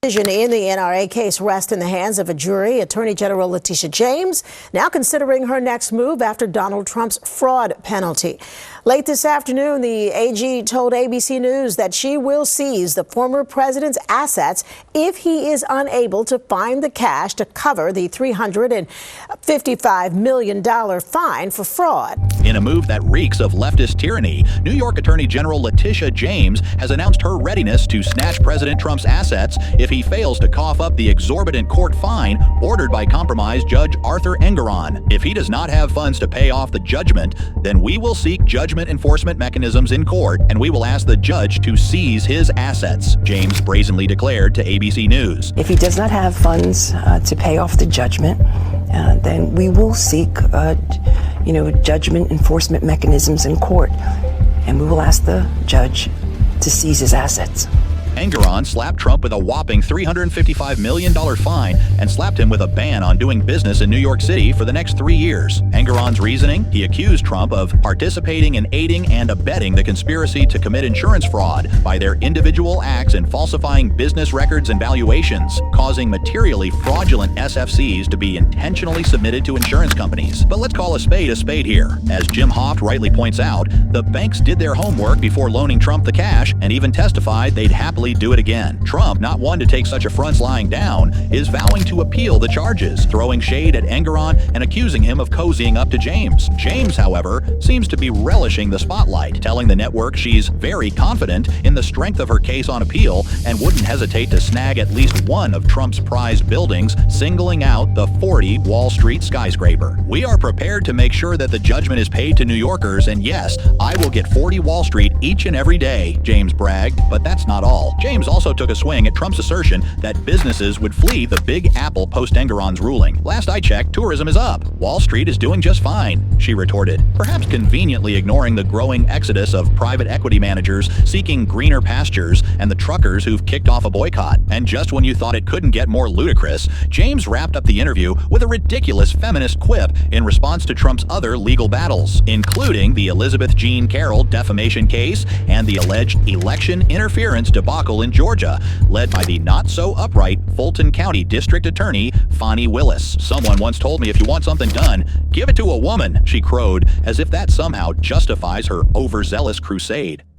Decision in the NRA case rests in the hands of a jury. Attorney General Letitia James now considering her next move after Donald Trump's fraud penalty. Late this afternoon, the AG told ABC News that she will seize the former president's assets if he is unable to find the cash to cover the $355 million fine for fraud. In a move that reeks of leftist tyranny, New York Attorney General Letitia James has announced her readiness to snatch President Trump's assets if he fails to cough up the exorbitant court fine ordered by compromised Judge Arthur Engoron. If he does not have funds to pay off the judgment, then we will seek judgment enforcement mechanisms in court, and we will ask the judge to seize his assets, James brazenly declared to ABC News. If he does not have funds to pay off the judgment, then we will seek judgment enforcement mechanisms in court, and we will ask the judge to seize his assets. Engoron slapped Trump with a whopping $355 million fine and slapped him with a ban on doing business in New York City for the next 3 years. Engoron's reasoning? He accused Trump of participating in aiding and abetting the conspiracy to commit insurance fraud by their individual acts in falsifying business records and valuations, causing materially fraudulent SFCs to be intentionally submitted to insurance companies. But let's call a spade here. As Jim Hoft rightly points out, the banks did their homework before loaning Trump the cash and even testified they'd happily do it again. Trump, not one to take such affronts lying down, is vowing to appeal the charges, throwing shade at Engoron and accusing him of cozying up to James. James, however, seems to be relishing the spotlight, telling the network she's very confident in the strength of her case on appeal and wouldn't hesitate to snag at least one of Trump's prized buildings, singling out the 40 Wall Street skyscraper. We are prepared to make sure that the judgment is paid to New Yorkers, and yes, I will get 40 Wall Street each and every day, James bragged, but that's not all. James also took a swing at Trump's assertion that businesses would flee the Big Apple post-Engoron's ruling. Last I checked, tourism is up. Wall Street is doing just fine, she retorted, perhaps conveniently ignoring the growing exodus of private equity managers seeking greener pastures and the truckers who've kicked off a boycott. And just when you thought it couldn't get more ludicrous, James wrapped up the interview with a ridiculous feminist quip in response to Trump's other legal battles, including the Elizabeth Jean Carroll defamation case and the alleged election interference debacle in Georgia, led by the not-so-upright Fulton County District Attorney Fani Willis. Someone once told me if you want something done, give it to a woman, she crowed, as if that somehow justifies her overzealous crusade.